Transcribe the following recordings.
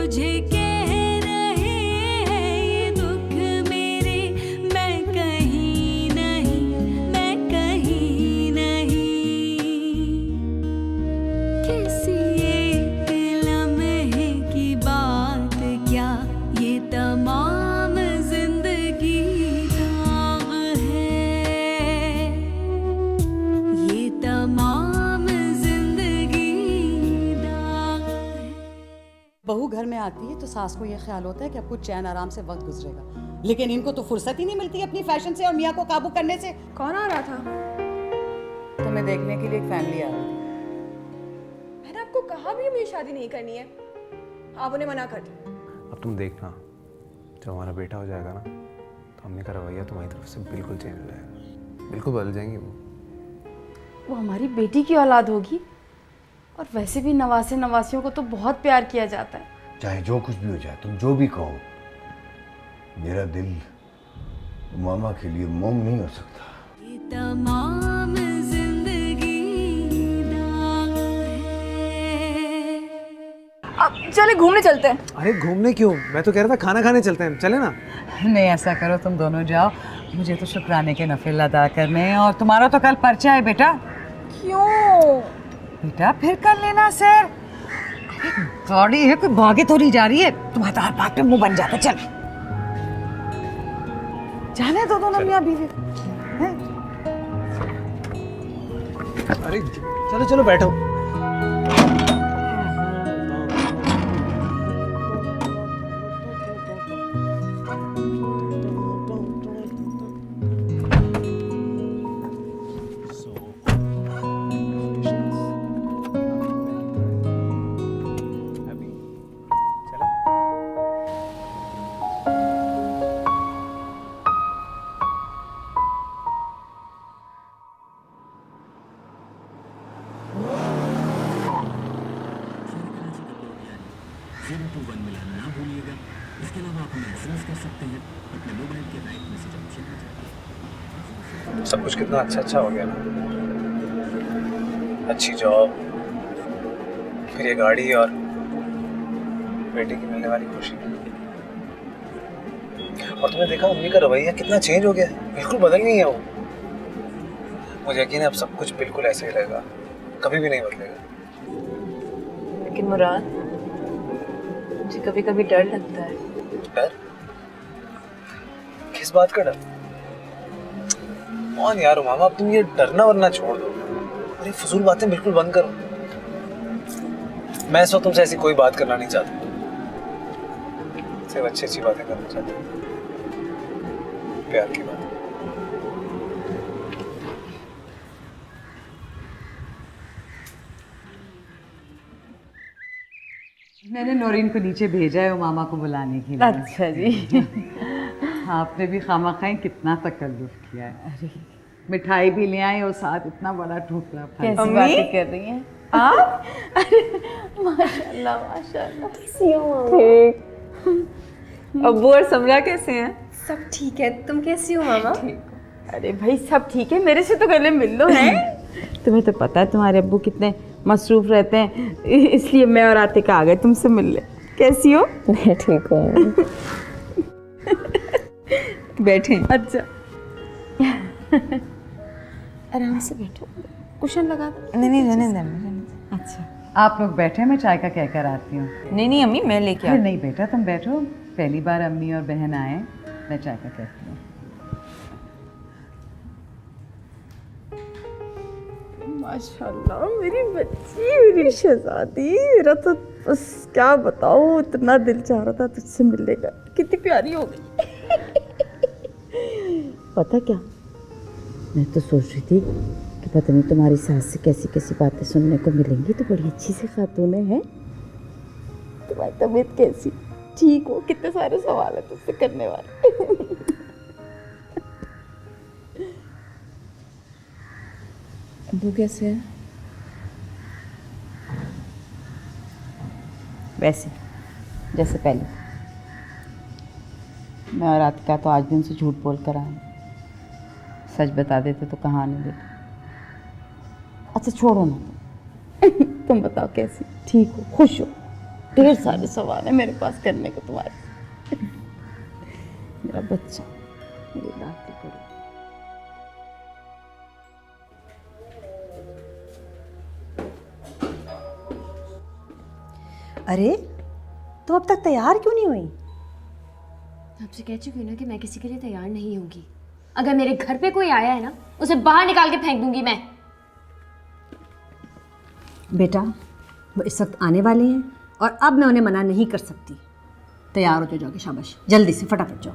मुझे कह रहे हैं ये दुख मेरे, मैं कहीं नहीं, मैं कहीं नहीं। किसी एक लम्हे की बात क्या, ये तमाम जिंदगी दाग है, ये तमाम जिंदगी दाग है। बहू घर में आती है तो सास को ये ख्याल होता है कि अब कुछ चैन आराम से वक्त गुजरेगा, लेकिन इनको तो फुर्सत ही नहीं मिलती अपनी फैशन से और मियाँ को काबू करने से। कौन आ रहा था? तुम्हें देखने के लिए एक फैमिली आ रही थी। मैंने आपको कहा भी हमें शादी नहीं करनी है, आप उन्हें मना कर दी। अब तुम देखना, जब हमारा बेटा हो जाएगा ना तो अम्मी का रवैया तुम्हारी तरफ से बिल्कुल चेंज हो जाएगा, बिल्कुल बदल जाएंगी वो हमारी बेटी की औलाद होगी, और वैसे भी नवासे नवासियों को तो बहुत प्यार किया जाता है। चाहे जो कुछ भी हो जाए, तुम जो भी कहो, मेरा दिल मामा के लिए मोम नहीं हो सकता। ये तमाम जिंदगी दाग है। अब चले घूमने चलते हैं। अरे घूमने क्यों, मैं तो कह रहा था खाना खाने चलते हैं, चले ना। नहीं, ऐसा करो तुम दोनों जाओ, मुझे तो शुक्राने के नफिल अदा करने हैं, और तुम्हारा तो कल पर्चा है बेटा। क्यों? बेटा फिर कर लेना सर, गाड़ी है कोई भागे तो नहीं जा रही है, तुम्हारा हर बात पे मुंह बन जाता। चल जाने दो दोनों मियां बीवी। हैं? अरे चलो चलो बैठो। सब कुछ कितना अच्छा अच्छा हो गया ना, अच्छी जॉब, फिर ये गाड़ी और बेटे की मिलने वाली खुशी। और तुमने देखा मम्मी का रवैया कितना चेंज हो गया, बिल्कुल बदल नहीं है वो। मुझे यकीन है अब सब कुछ बिल्कुल ऐसे ही रहेगा, कभी भी नहीं बदलेगा। लेकिन मुराद, मुझे कभी कभी डर लगता है। डर? किस बात का डर? कौन यार मामा, अब तुम ये डरना वरना छोड़ दो और ये फजूल बातें बिल्कुल बंद करो। मैं इस वक्त तुमसे ऐसी कोई बात करना नहीं चाहता, सिर्फ अच्छी अच्छी बातें करना चाहता हूँ, प्यार की बात। मैंने नौरीन को नीचे भेजा है वो मामा को बुलाने के लिए। अच्छा जी। आपने भी खामा-खाई कितना तकल्लुफ किया है। अरे मिठाई भी ले आए और साथ इतना बड़ा टुकड़ा फल। कैसी बातें कर रही हैं आप? अरे माशाल्लाह माशाल्लाह। ठीक। अब्बू और समरा कैसे हैं? सब ठीक है, तुम कैसी हो मामा? अरे भाई सब ठीक है, मेरे से तो गले मिल लो हैं। तुम्हें तो पता है तुम्हारे अब्बू कितने मसरूफ रहते हैं, इसलिए मैं और आतिका आ गए तुमसे मिलने। कैसी हो? मैं ठीक हूँ। बैठे। अच्छा आराम से बैठो, कुशन लगा दो। नहीं रहने दे। अच्छा आप लोग बैठे, मैं चाय का कहकर आती हूँ। नहीं अम्मी, मैं लेके अरे नहीं बेटा तुम बैठो, पहली बार अम्मी और बहन आए, मैं चाय का कहती हूँ। माशाल्लाह मेरी बच्ची, मेरी शहजादी, मेरा तो बस क्या बताओ, इतना दिल चाह रहा था तुझसे मिलने का, कितनी प्यारी हो गई। पता क्या, मैं तो सोच रही थी कि पता नहीं तुम्हारी सास से कैसी कैसी बातें सुनने को मिलेंगी, तो बड़ी अच्छी सी खातून है। तुम्हारी तबीयत कैसी, ठीक हो? कितने सारे सवाल है तुझसे करने वाले। अब्बू कैसे है? वैसे जैसे पहले। मैं और आतिका तो आज भी उनसे झूठ बोल कर आए, सच बता देते तो कहाँ आने देते। अच्छा छोड़ो ना, तुम बताओ कैसी, ठीक हो, खुश हो? ढेर सारे सवाल है मेरे पास करने को तुम्हारे। मेरा बच्चा, मेरी दादी कुड़ी। अरे तुम अब तक तैयार क्यों नहीं हुई? आपसे कह चुकी हूँ ना कि मैं किसी के लिए तैयार नहीं होंगी। अगर मेरे घर पे कोई आया है ना, उसे बाहर निकाल के फेंक दूंगी मैं। बेटा वो इस वक्त आने वाले हैं और अब मैं उन्हें मना नहीं कर सकती। तैयार हो तो जाओगे, शाबाश, जल्दी से फटाफट जाओ।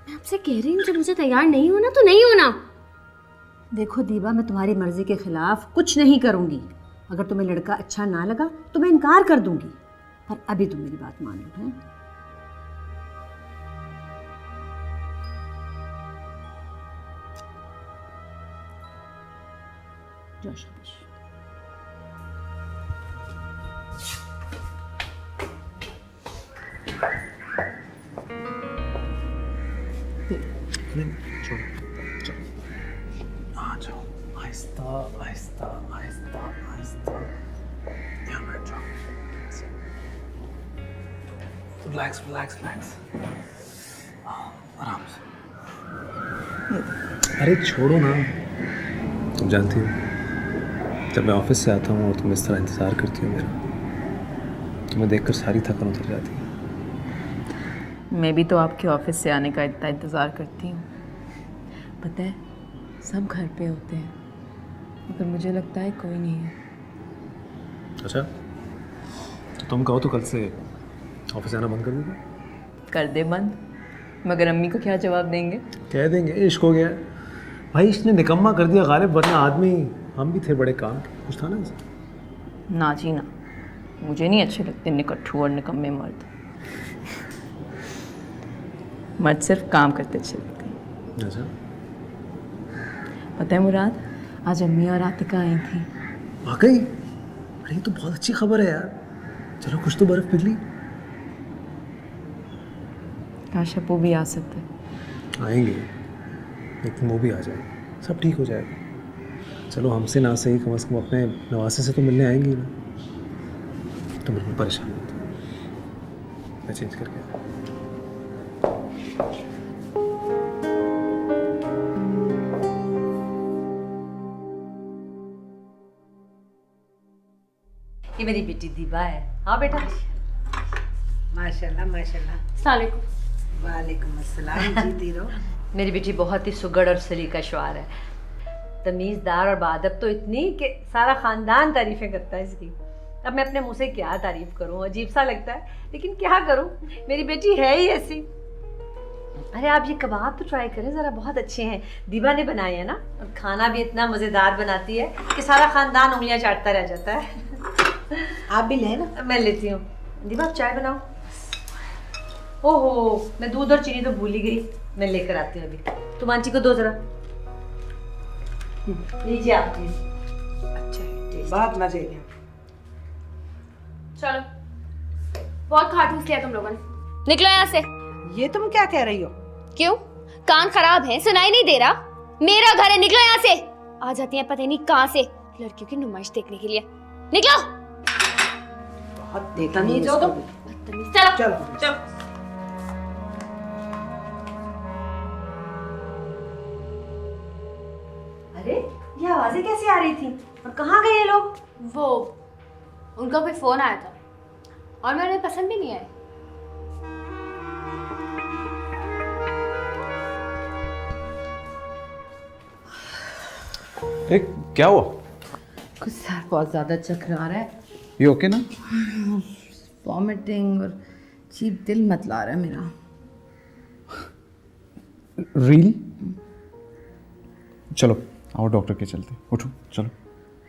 मैं आपसे कह रही हूँ जब मुझे तैयार नहीं होना तो नहीं होना। देखो दीबा, मैं तुम्हारी मर्जी के खिलाफ कुछ नहीं करूँगी। अगर तुम्हें लड़का अच्छा ना लगा तो मैं इनकार कर दूंगी, पर अभी तुम मेरी बात मान लो। हैं? जाओ, शाबाश। आ जाओ, आहिस्ता आहिस्ता आहिस्ता आहिस्ता। यहाँ बैठ जाओ। रिलैक्स रिलैक्स रिलैक्स, आराम से। अरे छोड़ो ना। तुम जानती हो, जब मैं ऑफिस से आता हूँ और तुम इस तरह इंतज़ार करती हो मेरा, तुम्हें देखकर सारी थकान उतर जाती है। मैं भी तो आपके ऑफिस से आने का इतना इंतज़ार करती हूँ। पता है, सब घर पे होते हैं, मगर मुझे लगता है कोई नहीं है। अच्छा, तो तुम कहो तो कल से ऑफिस आना बंद कर देगा? कर दे बंद, मगर अम्मी को क्या जवाब देंगे? कह देंगे इश्क हो गया भाई, इसने निकम्मा कर दिया गालिब, वरना आदमी हम भी थे बड़े काम के, कुछ था ना इसे। ना जी ना, मुझे नहीं अच्छे लगते निकट्ठू और निकम्मे मर्द। मर्द सिर्फ काम करते अच्छे लगते हैं। अच्छा, पता है मुराद, आज अम्मी और आतिका आई थी। वाकई? अरे ये तो बहुत अच्छी खबर है यार। चलो कुछ तो बर्फ पिघली। काश अब वो भी आ सकते। आएंगे, लेकिन वो भी आ जाए, सब ठीक हो जाएगा। चलो हमसे ना सही, कम से कम अपने नवासे से तो मिलने आएंगी ना। तुम बिल्कुल परेशान मत हो, मैं चेंज करके आता हूँ। ये मेरी बेटी दीबा है। हाँ बेटा। माशाल्लाह माशाल्लाह। अस्सलाम वालेकुम। वालेकुम अस्सलाम। जीती रहो। मेरी बेटी बहुत ही सुगड़ और सलीका शुआर है, तमीज़दार और बादब तो इतनी कि सारा ख़ानदान तारीफ़ें करता है इसकी। अब मैं अपने मुंह से क्या तारीफ़ करूं, अजीब सा लगता है, लेकिन क्या करूं, मेरी बेटी है ही ऐसी। अरे आप ये कबाब तो ट्राई करें ज़रा, बहुत अच्छे हैं, दीबा ने बनाए हैं ना, और खाना भी इतना मज़ेदार बनाती है कि सारा ख़ानदान उंगलियां चाटता रह जाता है। आप भी लें ना। मैं लेती हूँ। दीबा आप चाय बनाओ। ओहो, मैं दूध और चीनी तो भूल ही गई, मैं लेकर आती हूँ अभी। तुम आंटी को दो जरा। लीजिए आप प्लीज। अच्छा है, बहुत मजे के। चलो, बहुत खाटूस किया तुम लोगों ने। निकलो यहाँ से। ये तुम क्या कह रही हो? क्यों, कान खराब है, सुनाई नहीं दे रहा? मेरा घर है, निकलो यहाँ से। आ जाती है पता नहीं कहाँ से लड़कियों की नुमाइश देखने के लिए। निकलो। बहुत तमीज हो तुम। चलो चलो चलो। अरे ये आवाजें कैसे आ रही थी और कहाँ गए ये लोग? वो उनका कोई फोन आया था और मैं उन्हें पसंद भी नहीं आया। क्या हुआ? कुछ सर बहुत ज़्यादा चक्कर आ रहा है, ये ओके ना? वॉमिटिंग और अजीब दिल मत ला रहा है मेरा। रियली? चलो आओ डॉक्टर के चलते, उठो चलो।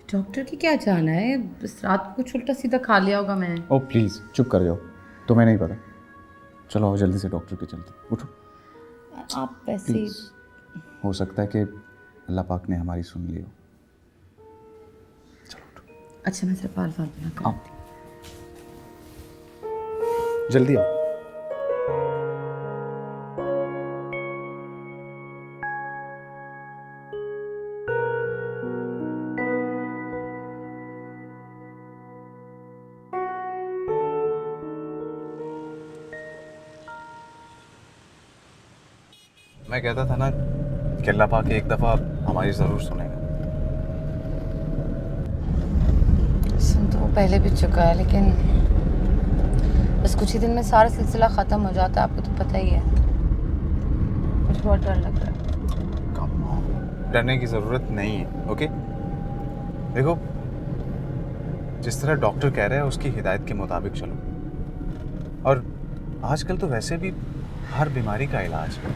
डॉक्टर की क्या जाना है, इस रात को कुछ उल्टा सीधा खा लिया होगा मैंने। ओ प्लीज़ चुप कर जाओ, तुम्हें नहीं पता। चलो आओ जल्दी से डॉक्टर के चलते, उठो। आप वैसे ही प्लीज़, हो सकता है कि अल्लाह पाक ने हमारी सुन ली हो। चलो उठो। अच्छा मैं सिर्फ बाल बना कर आओ जल्दी आओ। मैं कहता था ना कि अल्लाह पाक एक दफ़ा हमारी ज़रूर सुनेगा। सुन तो वो पहले भी चुका है, लेकिन बस कुछ ही दिन में सारा सिलसिला ख़त्म हो जाता है, आपको तो पता ही है। मुझे बहुत डर लग रहा है। डरने की ज़रूरत नहीं है, ओके? देखो, जिस तरह डॉक्टर कह रहे हैं उसकी हिदायत के मुताबिक चलो। और आजकल तो वैसे भी हर बीमारी का इलाज है।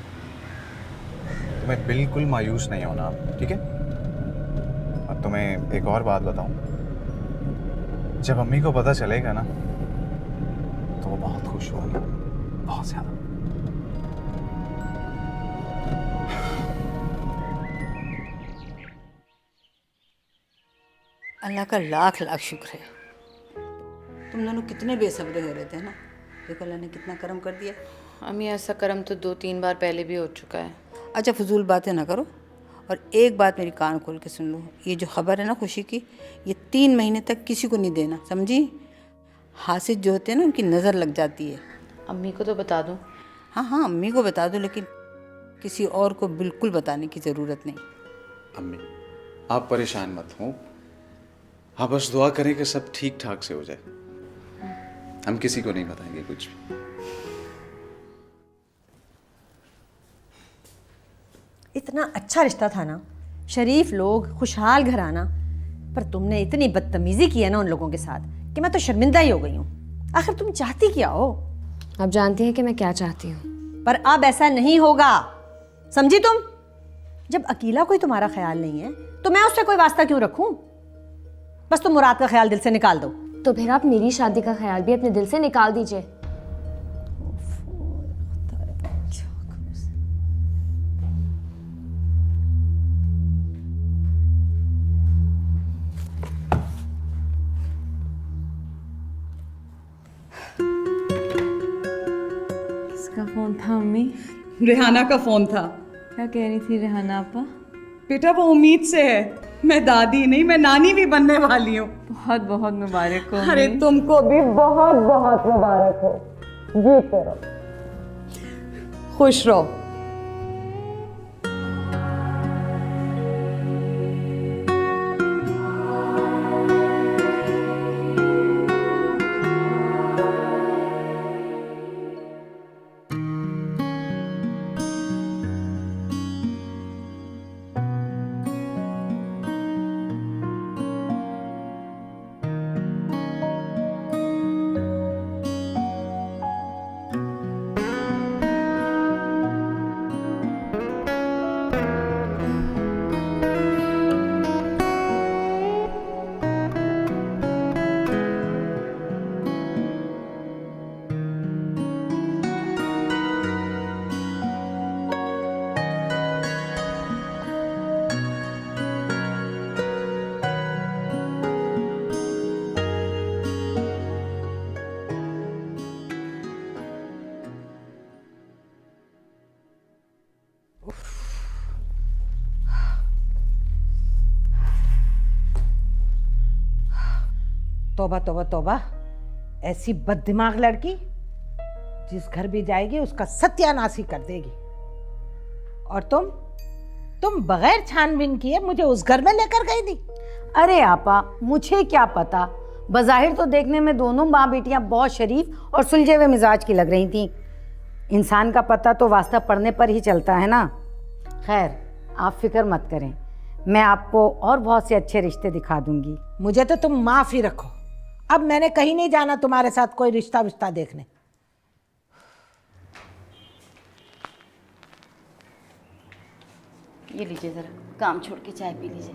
तुम्हें बिल्कुल मायूस नहीं होना, ठीक है? और तुम्हें एक और बात बताऊं, जब अम्मी को पता चलेगा ना तो वो बहुत खुश होगी, बहुत ज़्यादा। अल्लाह का लाख लाख शुक्र है। तुम दोनों कितने बेसब्रे हो रहे थे ना, देखो अल्लाह ने कितना करम कर दिया। अम्मी ऐसा करम तो 2-3 बार पहले भी हो चुका है। अच्छा फजूल बातें ना करो और एक बात मेरी कान खोल के सुन लो। ये जो खबर है ना खुशी की, ये 3 महीने तक किसी को नहीं देना, समझी? हासिद जो होते हैं ना उनकी नज़र लग जाती है। अम्मी को तो बता दूँ? हाँ हाँ अम्मी को बता दो, लेकिन किसी और को बिल्कुल बताने की ज़रूरत नहीं। अम्मी आप परेशान मत हो, आप बस दुआ करें कि सब ठीक ठाक से हो जाए। हम किसी को नहीं बताएंगे कुछ भी। इतना अच्छा रिश्ता था ना, शरीफ लोग, खुशहाल घराना, पर तुमने इतनी बदतमीजी की है ना उन लोगों के साथ कि मैं तो शर्मिंदा ही हो गई हूँ। आखिर तुम चाहती क्या हो? आप जानती हैं कि मैं क्या चाहती हूँ। पर अब ऐसा नहीं होगा, समझी तुम? जब अकेला कोई तुम्हारा ख्याल नहीं है तो मैं उससे कोई वास्ता क्यों रखूं? बस तुम मुराद का ख्याल दिल से निकाल दो। तो फिर आप मेरी शादी का ख्याल भी अपने दिल से निकाल दीजिए। किसका फ़ोन था अम्मी? रेहाना का फ़ोन था। क्या कह रही थी रेहाना आपा? बेटा वो उम्मीद से है, मैं दादी नहीं मैं नानी भी बनने वाली हूँ। बहुत बहुत मुबारक हो। अरे तुमको भी बहुत बहुत मुबारक हो। जीते रहो, खुश रहो। तौबा तौबा तौबा, ऐसी बददिमाग लड़की जिस घर भी जाएगी उसका सत्यानाश ही कर देगी। और तुम बगैर छानबीन किए मुझे उस घर में लेकर गई थी। अरे आपा, मुझे क्या पता, बज़ाहिर तो देखने में दोनों माँ बेटियां बहुत शरीफ और सुलझे हुए मिजाज की लग रही थीं। इंसान का पता तो वास्ता पड़ने पर ही चलता है ना। खैर, आप फिक्र मत करें, मैं आपको और बहुत से अच्छे रिश्ते दिखा दूंगी। मुझे तो तुम माफ़ ही रखो, अब मैंने कहीं नहीं जाना तुम्हारे साथ कोई रिश्ता विश्ता देखने। ये लीजिए, ज़रा काम छोड़ के चाय पी लीजिए।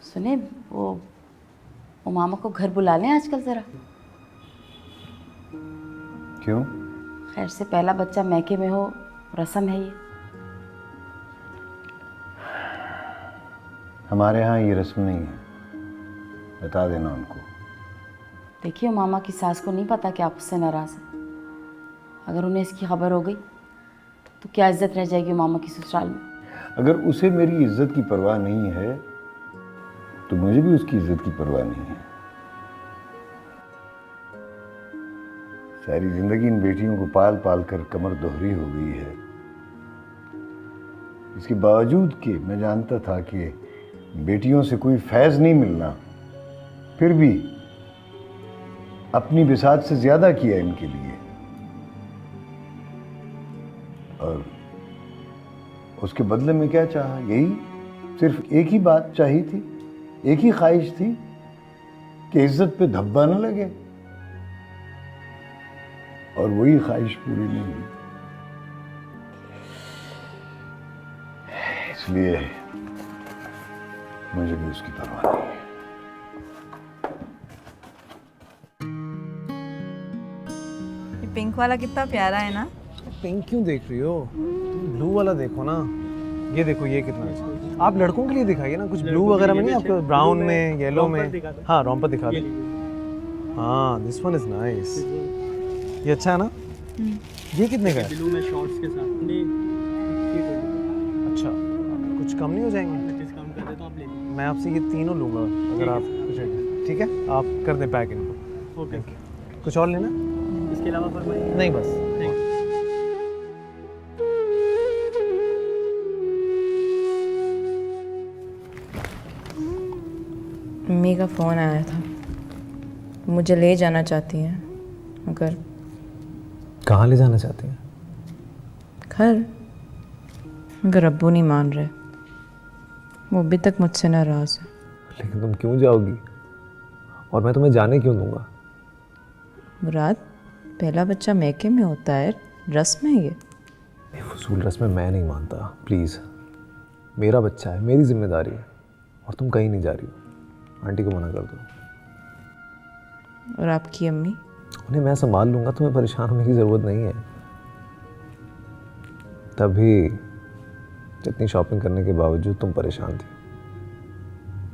सुने, वो मामा को घर बुला लें आजकल ज़रा। क्यों? खैर से पहला बच्चा मैके में हो, रस्म है ये। हमारे यहाँ ये रस्म नहीं है, बता देना उनको। देखिए, मामा की सास को नहीं पता कि आप उससे नाराज़ हैं। अगर उन्हें इसकी खबर हो गई तो क्या इज्जत रह जाएगी मामा की ससुराल में। अगर उसे मेरी इज्जत की परवाह नहीं है तो मुझे भी उसकी इज्जत की परवाह नहीं है। सारी जिंदगी इन बेटियों को पाल पाल कर कमर दोहरी हो गई है। इसके बावजूद कि मैं जानता था कि बेटियों से कोई फैज़ नहीं मिलना, फिर भी अपनी बिसात से ज्यादा किया इनके लिए। और उसके बदले में क्या चाहा? यही सिर्फ एक ही बात चाहिए थी, एक ही ख्वाहिश थी कि इज्जत पे धब्बा न लगे, और वही ख्वाहिश पूरी नहीं हुई। इसलिए मुझे भी उसकी परवाह नहीं है। ये पिंक वाला कितना प्यारा है ना। पिंक क्यों देख रही हो? तुम ब्लू वाला देखो ना। ये देखो ये कितना अच्छा। आप लड़कों के लिए दिखाइए ना, कुछ ब्लू वगैरह में नहीं, आपको ब्राउन में, येलो में। हाँ रॉम्पर दिखा दे। हाँ दिस वन इज नाइस। ये अच्छा है ना? ये कितने का है? ब्लू में शॉर्ट्स के साथ। अच्छा कुछ कम नहीं हो जाएंगे? डिस्काउंट कर दे तो आप ले लीजिए। मैं आपसे ये तीनों लूँगा अगर आप कुछ। ठीक है आप कर दें पैक इनको। ओके। कुछ और लेना? इसके अलावा फरमाइए। नहीं बस। मम्मी का फ़ोन आया था, मुझे ले जाना चाहती हैं। मगर कहाँ ले जाना चाहती हैं? घर। मगर अब्बू नहीं मान रहे, वो अभी तक मुझसे नाराज़ है। लेकिन तुम क्यों जाओगी? और मैं तुम्हें जाने क्यों दूंगा? मुराद, पहला बच्चा मैके में होता है, रस्म है ये। फजूल रस्म मैं नहीं मानता। प्लीज़, मेरा बच्चा है, मेरी जिम्मेदारी है, और तुम कहीं नहीं जा रही हो। आंटी को मना कर दो। और आपकी अम्मी? उन्हें मैं संभाल लूँगा, तुम्हें परेशान होने की ज़रूरत नहीं है। तभी इतनी शॉपिंग करने के बावजूद तुम परेशान थी।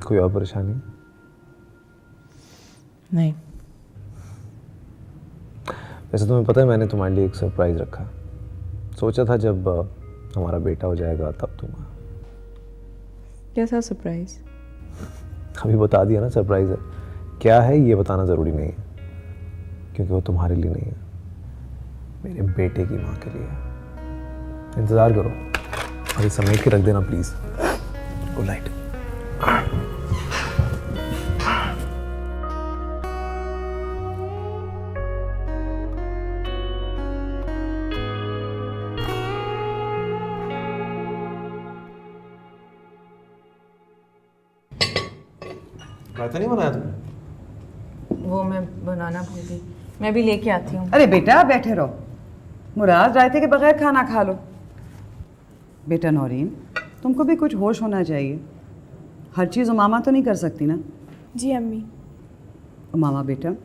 कोई और परेशानी? नहीं। वैसे तुम्हें पता है मैंने तुम्हारे लिए एक सरप्राइज़ रखा। सोचा था जब हमारा बेटा हो जाएगा तब दूंगा। कैसा सरप्राइज़? अभी बता दिया ना सरप्राइज़ है। क्या है ये बताना ज़रूरी नहीं है, क्योंकि वो तुम्हारे लिए नहीं है, मेरे बेटे की माँ के लिए है। इंतज़ार करो, अभी समेट के रख देना प्लीज़। Good night. रायता नहीं बनाया तुमने? वो मैं बनाना भूल गई, मैं भी लेके आती हूँ। अरे बेटा बैठे रहो। मुराद रायते के बगैर खाना खा लो। बेटा नौरीन, तुमको भी कुछ होश होना चाहिए। हर चीज़ उमामा तो नहीं कर सकती ना। जी अम्मी। उमामा बेटा,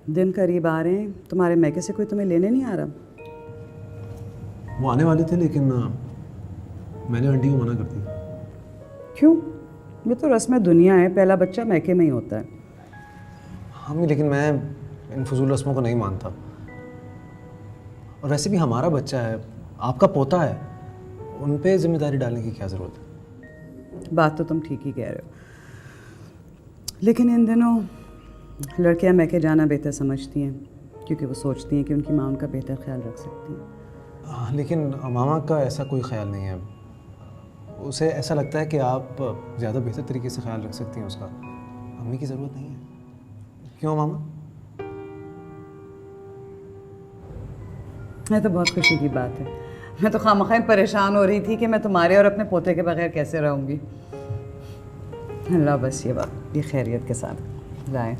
दिन करीब आ रहे हैं, तुम्हारे मैके से कोई तुम्हें लेने नहीं आ रहा? वो आने वाले थे, लेकिन मैंने आंटी को मना कर दिया। क्यों? ये तो रस्म दुनिया है, पहला बच्चा मैके में ही होता है। हाँ लेकिन मैं इन फजूल रस्मों को नहीं मानता। और वैसे भी हमारा बच्चा है, आपका पोता है, उन पे जिम्मेदारी डालने की क्या ज़रूरत है? बात तो तुम ठीक ही कह रहे हो, लेकिन इन दिनों लड़कियां मैके जाना बेहतर समझती हैं, क्योंकि वो सोचती हैं कि उनकी माँ उनका बेहतर ख्याल रख सकती है। लेकिन मामा का ऐसा कोई ख्याल नहीं है। उसे ऐसा लगता है कि आप ज़्यादा बेहतर तरीके से ख्याल रख सकती हैं उसका। अम्मी की ज़रूरत नहीं है। क्यों मामा? ये तो बहुत खुशी की बात है। मैं तो खामख़ा परेशान हो रही थी कि मैं तुम्हारे और अपने पोते के बगैर कैसे रहूँगी। अल्लाह बस ये बात ये खैरियत के साथ लाए।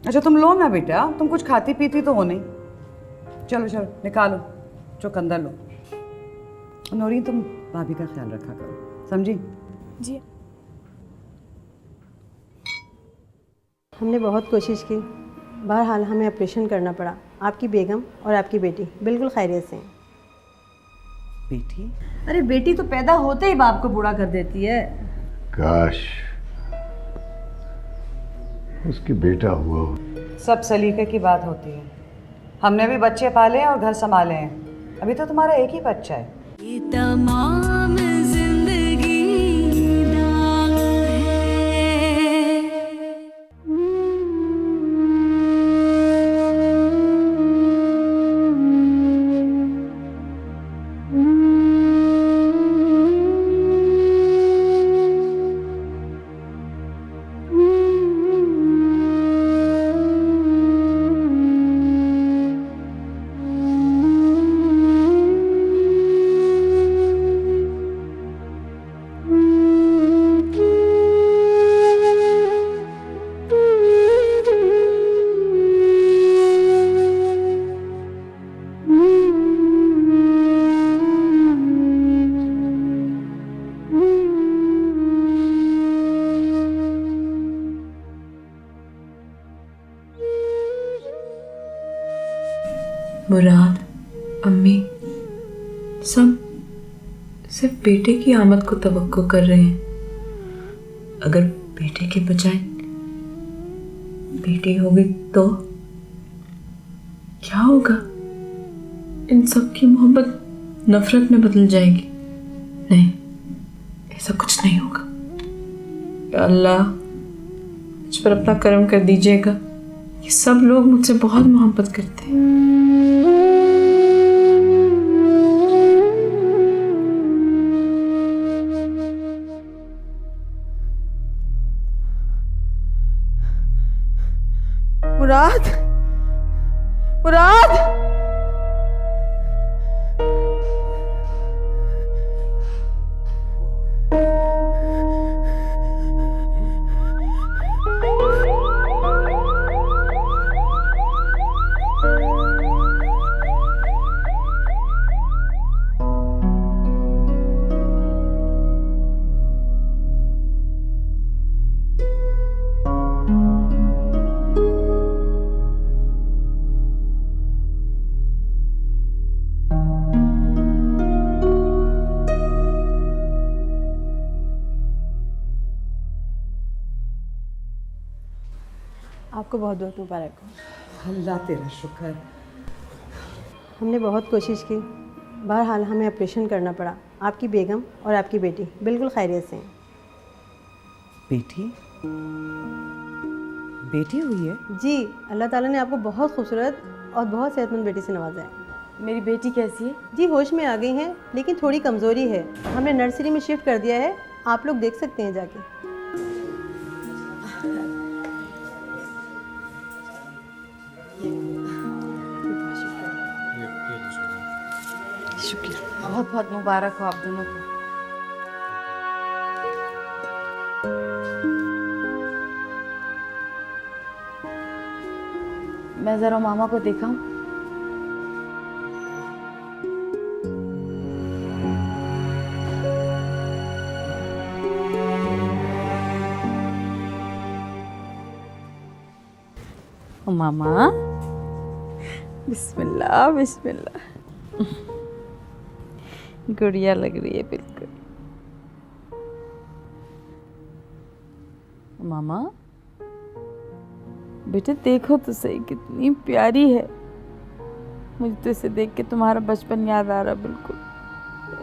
अच्छा तुम लो ना बेटा, तुम कुछ खाती पीती तो हो नहीं। चलो चलो निकालो, चुकंदर लो। नौरीन तुम भाभी का ख्याल रखा करो, समझी? जी। हमने बहुत कोशिश की, बहरहाल हमें ऑपरेशन करना पड़ा। आपकी बेगम और आपकी बेटी बिल्कुल खैरियत से हैं। बेटी? अरे बेटी तो पैदा होते ही बाप को बूढ़ा कर देती है। काश उसके बेटा हुआ हो। सब सलीके की बात होती है। हमने भी बच्चे पाले हैं और घर संभाले हैं। अभी तो तुम्हारा एक ही बच्चा है। ये तमाम जिंदगी दाग है। मुराद, अम्मी सब सिर्फ बेटे की आमद को तवक्को कर रहे हैं। अगर बेटे के बजाय बेटी होगी तो क्या होगा? इन सब की मोहब्बत नफरत में बदल जाएगी। नहीं, ऐसा कुछ नहीं होगा। या अल्लाह, मुझ पर अपना करम कर दीजिएगा। ये सब लोग मुझसे बहुत मोहब्बत करते हैं। मुराद, मुराद, आपको बहुत बहुत मुबारक हो। अल्लाह तेरा शुक्र। हमने बहुत कोशिश की, बहरहाल हमें ऑपरेशन करना पड़ा। आपकी बेगम और आपकी बेटी बिल्कुल खैरियत से हैं। बेटी? बेटी हुई है? जी, अल्लाह ताला ने आपको बहुत खूबसूरत और बहुत सेहतमंद बेटी से नवाजा है। मेरी बेटी कैसी है? जी, होश में आ गई हैं, लेकिन थोड़ी कमज़ोरी है। हमने नर्सरी में शिफ्ट कर दिया है, आप लोग देख सकते हैं जाके। शुक्रिया, बहुत बहुत मुबारक हो आप दोनों को। मैं जरा मामा को देखा हूँ। मामा, बिस्मिल्लाह बिस्मिल्लाह। गुड़िया लग रही है बिल्कुल। मामा, बेटे देखो तो सही कितनी प्यारी है। मुझे तो इसे देख के तुम्हारा बचपन याद आ रहा बिल्कुल।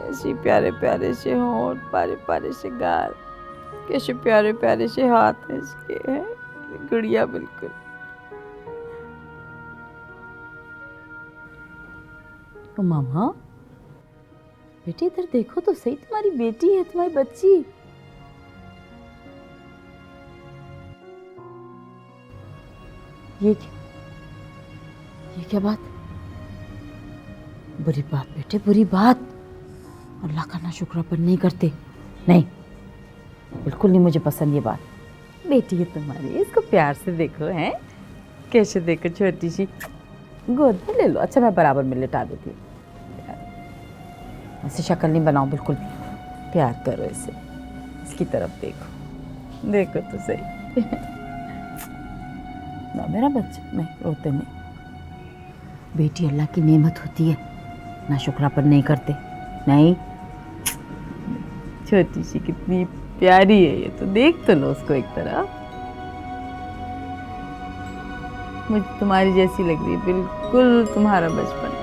ऐसे प्यारे प्यारे से होंठ, प्यारे प्यारे से गाल, कैसे प्यारे प्यारे से हाथ हैं इसके, हैं गुड़िया बिल्कुल। ओ मामा, बेटी इधर देखो तो सही, तुम्हारी बेटी है, तुम्हारी बच्ची। ये क्या बात? बुरी बात बेटे, बुरी बात। अल्लाह का ना शुक्रापन नहीं करते। नहीं, बिल्कुल नहीं मुझे पसंद ये बात। बेटी है तुम्हारी, इसको प्यार से देखो, हैं कैसे देखो, छोटी सी गोद में ले लो। अच्छा, मैं बराबर में लिटा देती हूँ। ऐसी शक्ल नहीं बनाओ, बिल्कुल प्यार करो इसे, इसकी तरफ देखो, देखो तो सही। ना मेरा बच्चा, नहीं रोते नहीं। बेटी अल्लाह की नेमत होती है, ना शुक्रापन नहीं करते। नहीं, छोटी सी कितनी प्यारी है ये, तो देख तो लो उसको एक तरह। मुझे तुम्हारी जैसी लग रही है, बिल्कुल तुम्हारा बचपन।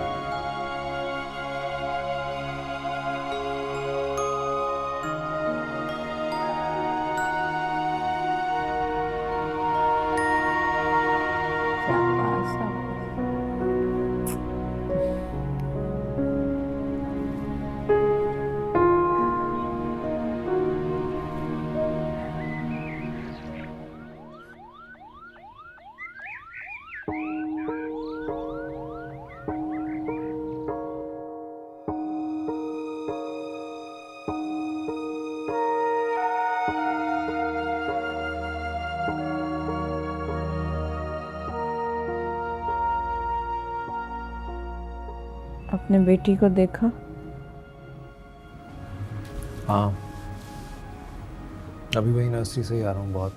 अपने बेटी को देखा? हाँ, अभी वही नर्सरी से ही आ रहा हूँ। बहुत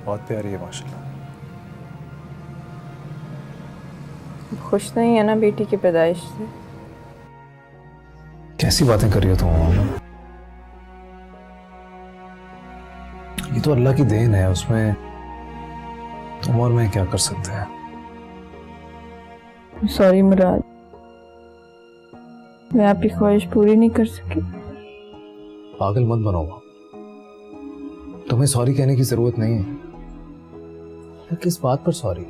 बहुत प्यारी है माशाल्लाह। खुश नहीं है ना बेटी की पैदाइश से? कैसी बातें कर रही हो तुम अम्मा? ये तो अल्लाह की देन है, उसमें तुम और मैं क्या कर सकते हैं? सॉरी मुराद, मैं आपकी ख्वाहिश पूरी नहीं कर सकी। पागल मत बनो माँ, तुम्हें सॉरी कहने की जरूरत नहीं है। किस बात पर सॉरी?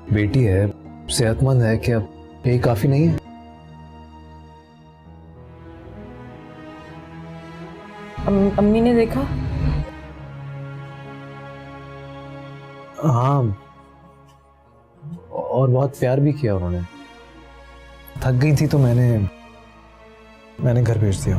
बेटी है, सेहतमंद है, क्या यही काफी नहीं है? अम्मी ने देखा? हाँ, और बहुत प्यार भी किया उन्होंने। थक गई थी तो मैंने घर भेज दिया।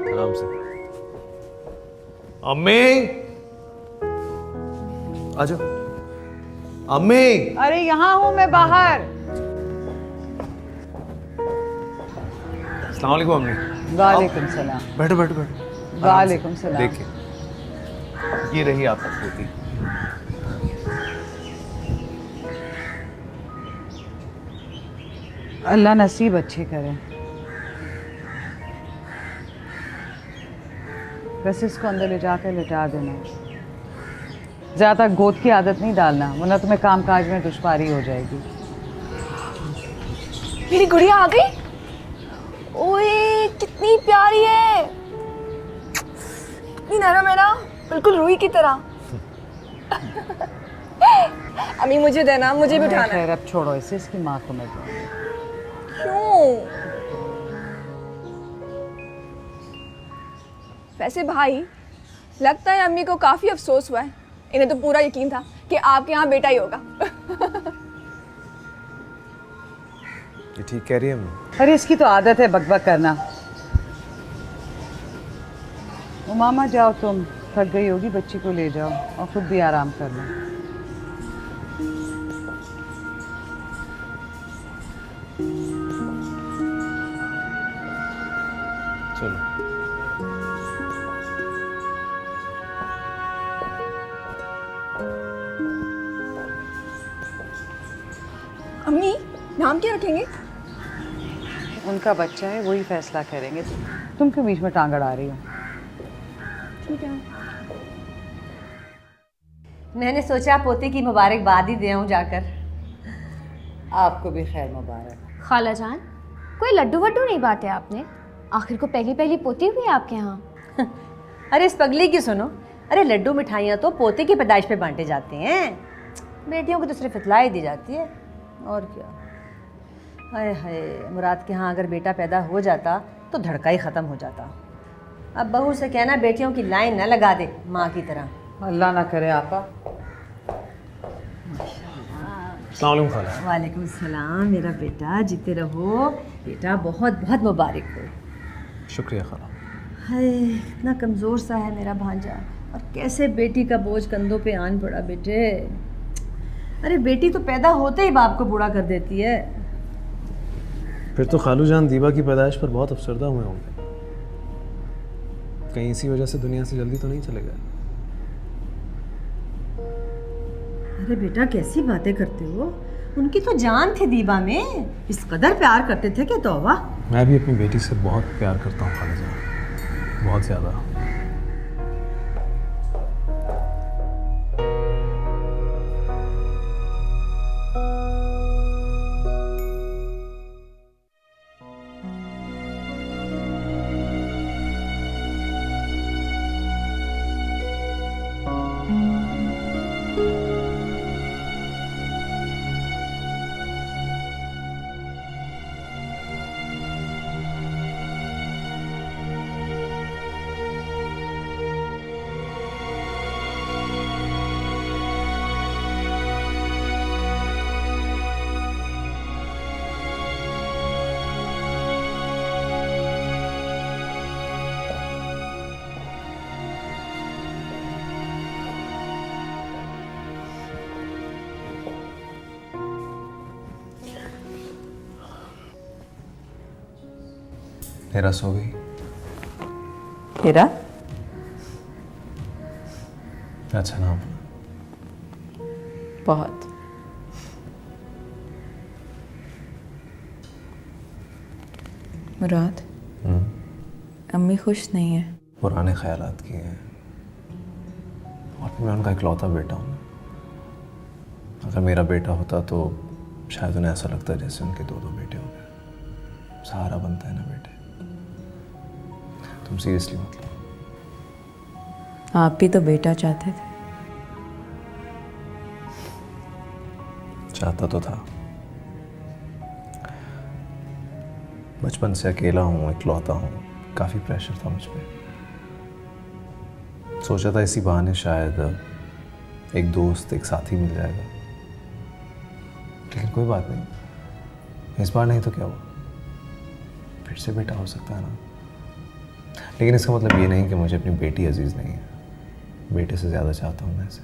आराम से। अम्मी, आ जाओ। अम्मी, अरे यहाँ हूँ मैं, बाहर। अस्सलाम वालेकुम अम्मी। वालेकुम सलाम। बैठो बैठो बैठो। वालेकुम सलाम। देखिए, ये रही आपकी पोती। अल्लाह नसीब अच्छे करे। बस इसको अंदर ले जाकर लिटा देना। ज़्यादा गोद की आदत नहीं डालना, वरना तुम्हें काम काज में दुश्वारी हो जाएगी। मेरी गुड़िया आ गई। ओए कितनी प्यारी है, कितनी नरम है ना, बिल्कुल रूही की तरह। अम्मी मुझे देना, मुझे भी उठाना है। खैर अब छोड़ो इसे, इसकी माँ को मैं दूंगी। क्यों? वैसे भाई, लगता है अम्मी को काफी अफसोस हुआ है। इन्हें तो पूरा यकीन था कि आपके यहाँ बेटा ही होगा। ये ठीक कह रही है अम्मी। अरे इसकी तो आदत है बकबक करना। मामा जाओ, तुम थक गई होगी, बच्ची को ले जाओ और खुद भी आराम कर लो। चलो। अम्मी नाम क्या रखेंगे? उनका बच्चा है, वही फैसला करेंगे। तुम क्यों बीच में टांग अड़ा रही हो? ठीक है। मैंने सोचा पोते की मुबारकबाद ही दे आऊं जाकर। आपको भी खैर मुबारक। खाला जान, कोई लड्डू वड्डू नहीं बांटे आपने? आखिर को पहली पहली पोती हुई है आपके यहाँ। अरे इस पगली की सुनो, अरे लड्डू मिठाइयाँ तो पोते की पैदाइश पे बांटे जाते हैं, बेटियों को तो सिर्फ इतला ही दी जाती है। और क्या। हाय हाय, मुराद के यहाँ अगर बेटा पैदा हो जाता तो धड़का ही ख़त्म हो जाता। अब बहू से कहना बेटियों की लाइन न लगा दे माँ की तरह। अल्लाह ना करे आपा। अस्सलाम वालेकुम खाला। वालेकुम सलाम मेरा बेटा, जीते रहो बेटा, बहुत बहुत मुबारक हो। शुक्रिया खाला। हाय इतना कमज़ोर सा है मेरा भांजा, और कैसे बेटी का बोझ कंधों पे आन पड़ा बेटे। अरे बेटी तो पैदा होते ही बाप को बूढ़ा कर देती है। फिर तो खालू जान दीवा की पैदाइश पर बहुत अफसरदा हुए होंगे। कहीं इसी वजह से दुनिया से जल्दी तो नहीं चले गए? अरे बेटा कैसी बातें करते हो, उनकी तो जान थी दीबा में, इस कदर प्यार करते थे कि तौबा। मैं भी अपनी बेटी से बहुत प्यार करता हूँ खाला जान, बहुत ज़्यादा। हेरा सो गई? हेरा? अच्छा नाम। बहुत। मुराद, अम्मी खुश नहीं है। पुराने ख्यालात किए हैं और मैं उनका इकलौता बेटा हूँ। अगर मेरा बेटा होता तो शायद उन्हें ऐसा लगता जैसे उनके दो दो बेटे हो गए। सहारा बनता है ना बेटे। तुम सीरियसली मत लो। आप भी तो बेटा चाहते थे। चाहता तो था। बचपन से अकेला हूँ, इकलौता हूँ, काफ़ी प्रेशर था मुझ पे। सोचा था इसी बहाने शायद एक दोस्त, एक साथी मिल जाएगा, लेकिन कोई बात नहीं। इस बार नहीं तो क्या हुआ, फिर से बेटा हो सकता है ना। लेकिन इसका मतलब ये नहीं कि मुझे अपनी बेटी अजीज़ नहीं है। बेटे से ज़्यादा चाहता हूँ मैं इसे।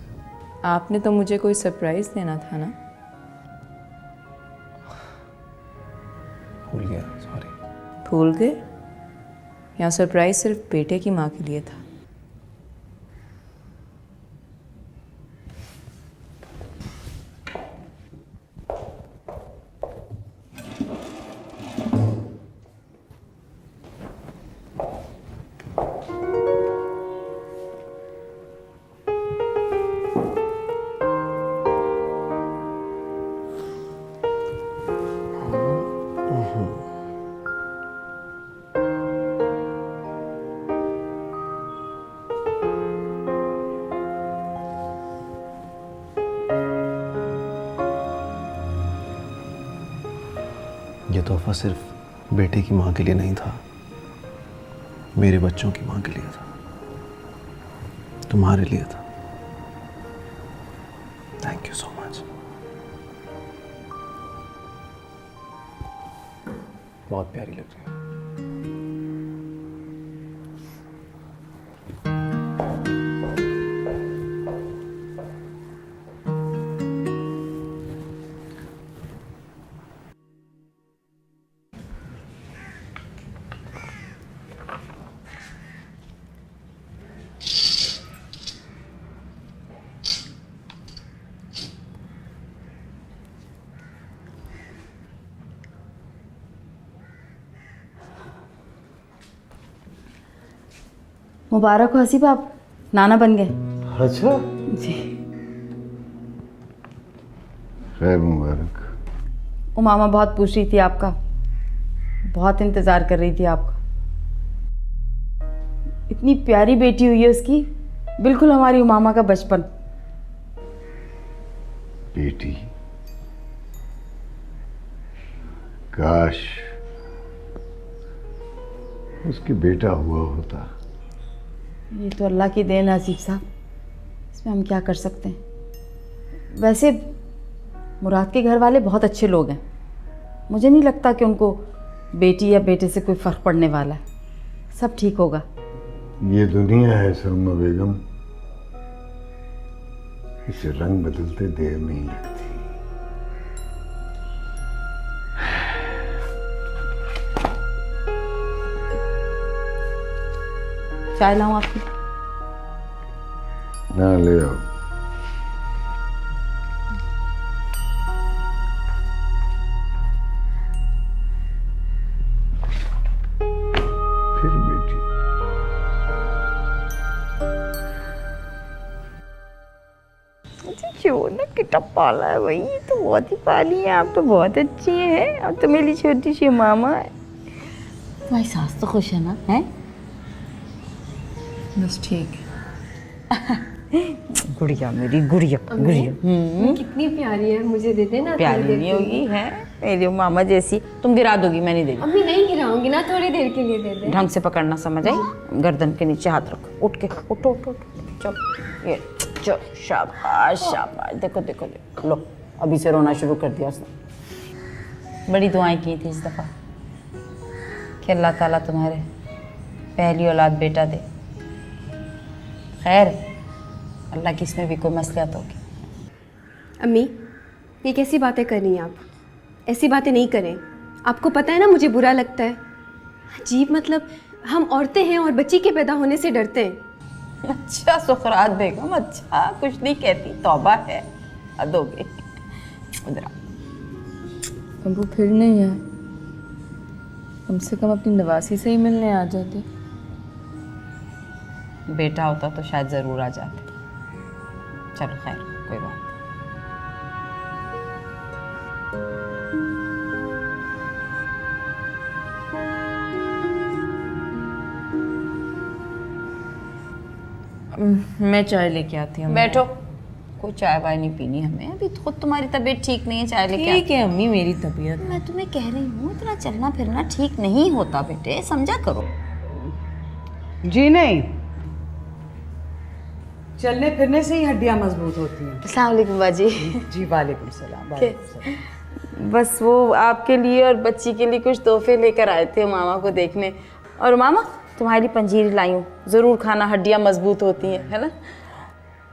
आपने तो मुझे कोई सरप्राइज देना था ना। भूल गया, सॉरी। भूल गए? यहाँ सरप्राइज सिर्फ बेटे की माँ के लिए था। ये तोहफा सिर्फ बेटे की माँ के लिए नहीं था, मेरे बच्चों की माँ के लिए था, तुम्हारे लिए था। Thank you so much. बहुत प्यारी लग रही है। मुबारक हो हसीब, आप नाना बन गए। अच्छा, जी। खैर मुबारक। मामा बहुत पूछ रही थी आपका, बहुत इंतज़ार कर रही थी आपका। इतनी प्यारी बेटी हुई है उसकी, बिल्कुल हमारी उमामा का बचपन। बेटी, काश उसके बेटा हुआ होता। ये तो अल्लाह की देन है हसीब साहब, इसमें हम क्या कर सकते हैं। वैसे मुराद के घर वाले बहुत अच्छे लोग हैं, मुझे नहीं लगता कि उनको बेटी या बेटे से कोई फ़र्क पड़ने वाला है। सब ठीक होगा। ये दुनिया है सलमा बेगम, इसे रंग बदलते देर नहीं लगती। चाय लाऊं आपकी? ना, ले आओ। फिर बेटी, क्यों ना कितना पाला है भाई, ये तो बहुत ही पाली है। आप तो बहुत अच्छी हैं। अब तो मेरी छोटी सी मामा है। तुम्हारी सास तो खुश है ना? है बस ठीक है। गुड़िया मेरी, गुड़िया गुड़िया। कितनी प्यारी है, मुझे दे देना। प्यारी नहीं होगी है मेरी मामा जैसी। तुम गिरा दोगी, मैं नहीं देगी। अम्मी नहीं गिराऊंगी ना, थोड़ी देर के लिए दे दे। ढंग से पकड़ना, समझ आई? गर्दन के नीचे हाथ रखो। उठ के उठो उठो उठो। चलो ये चलो, शाबाश शाबाश। देखो देखो देखो, लो अभी से रोना शुरू कर दिया उसने। बड़ी दुआएं की थी इस दफ़ा कि अल्लाह ताला तुम्हारे पहली औलाद बेटा दे। खैर, अल्लाह की इसमें भी कोई मसलियत होगी। अम्मी, ये कैसी बातें कर रही हैं आप? ऐसी बातें नहीं करें। आपको पता है ना मुझे बुरा लगता है। अजीब मतलब हम औरतें हैं और बच्ची के पैदा होने से डरते हैं। अच्छा सुखरात बेगम, अच्छा कुछ नहीं कहती, तौबा है, हद हो गई। उधर अब वो फिर नहीं आए, कम से कम अपनी नवासी से ही मिलने आ जाते। बेटा होता तो शायद ज़रूर आ जाते। चलो खैर, कोई बात नहीं। मैं चाय लेके आती हूँ। बैठो, कोई चाय वाय नहीं पीनी हमें, अभी खुद तुम्हारी तबीयत ठीक नहीं है, चाय लेके ठीक है अम्मी, मेरी तबीयत। मैं तुम्हें कह रही हूँ इतना चलना फिरना ठीक नहीं होता बेटे, समझा करो। जी नहीं, चलने फिरने से ही हड्डियां मजबूत होती हैं। अस्सलाम वालेकुम बाजी। जी वालेकुम सलाम। वालेकुम सलाम। बस वो आपके लिए और बच्ची के लिए कुछ तोहफे लेकर आए थे मामा को देखने। और मामा तुम्हारे लिए पंजीरी लाई हूँ, ज़रूर खाना, हड्डियाँ मजबूत होती हैं, है ना।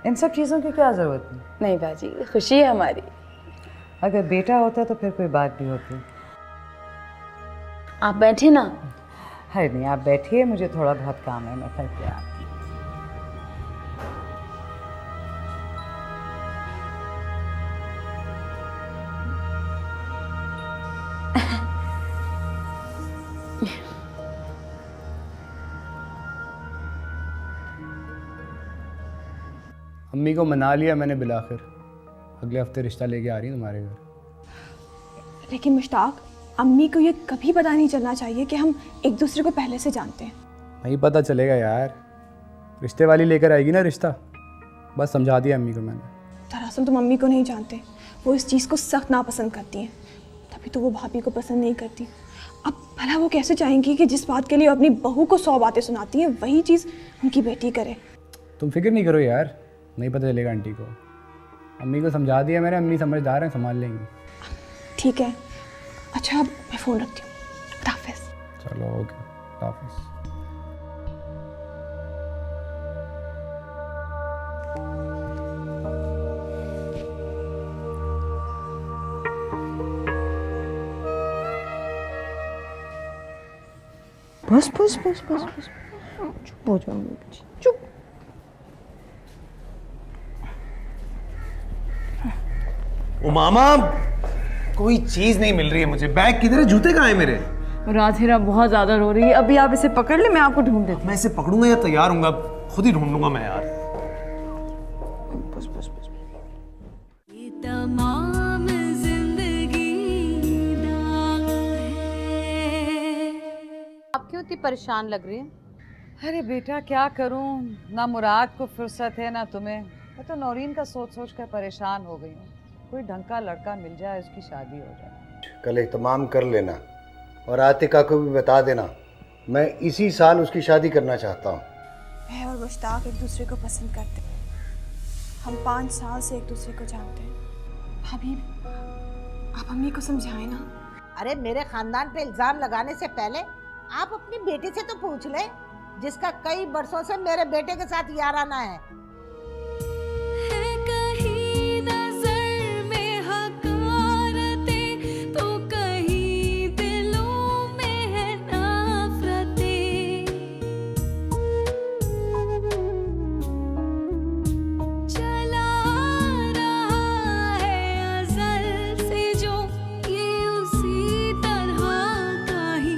इन सब चीज़ों की क्या ज़रूरत नहीं। नहीं बाजी, खुशी है हमारी। अगर बेटा होता तो फिर कोई बात भी होती। आप बैठे ना। है नहीं, आप बैठिए, मुझे थोड़ा बहुत काम है, मैं करके आती हूँ। अम्मी को मना लिया मैंने बिलाखिर, अगले हफ्ते रिश्ता लेके आ रही है तुम्हारे घर। लेकिन मुश्ताक, अम्मी को ये कभी पता नहीं चलना चाहिए कि हम एक दूसरे को पहले से जानते हैं। नहीं पता चलेगा यार, रिश्ते वाली लेकर आएगी ना रिश्ता, बस समझा दिया अम्मी को मैंने। दरअसल तुम अम्मी को नहीं जानते, वो इस चीज़ को सख्त नापसंद करती हैं, तभी तो वो भाभी को पसंद नहीं करती। अब भला वो कैसे चाहेंगी कि जिस बात के लिए अपनी बहू को 100 बातें सुनाती हैं वही चीज़ उनकी बेटी करे। तुम फिक्र नहीं करो यार, नहीं पता चलेगा आंटी को, अम्मी को समझा दिया मैंने, अम्मी समझदार हैं, संभाल लेंगी। ठीक है, अच्छा अब मैं फ़ोन रखती हूँ, खुदा हाफिज़। चलो ओके, खुदा हाफिज़। बस बस बस बस बस, चुप हो जाओ बच्ची, चुप। ओ मामा, कोई चीज नहीं मिल रही है मुझे, बैग किधर है, जूते कहाँ हैं मेरे? राधिरा बहुत ज्यादा रो रही है, अभी आप इसे पकड़ ले, मैं आपको ढूंढ देती हूँ। मैं इसे पकड़ूंगा या तैयार हूँ, खुद ही ढूंढ लूंगा मैं यार। बस बस बस, ये तमाम जिंदगी दाग है। आप क्यों इतनी परेशान लग रही है? अरे बेटा क्या करूं, ना मुराद को फुर्सत है ना तुम्हें। मैं तो नौरीन का सोच सोच कर परेशान हो गई हूँ। कोई ढंग का लड़का मिल जाए, उसकी शादी हो जाए। कल इत्माम कर लेना और आतिका को भी बता देना, मैं इसी साल उसकी शादी करना चाहता हूँ। मैं और मुश्ताक एक दूसरे को पसंद करते हैं, हम 5 साल से एक दूसरे को जानते हैं। भाभी, आप अम्मी को समझाएं ना। अरे मेरे खानदान पे इल्जाम लगाने से पहले आप अपनी बेटी से तो पूछ ले, जिसका कई बरसों से मेरे बेटे के साथ याराना है। कहीं नजर में हकारतें तो कहीं दिलों में है नफरतें। चला रहा है अज़ल से जो ये उसी तरह का ही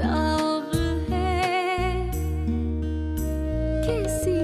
दाग है। किसी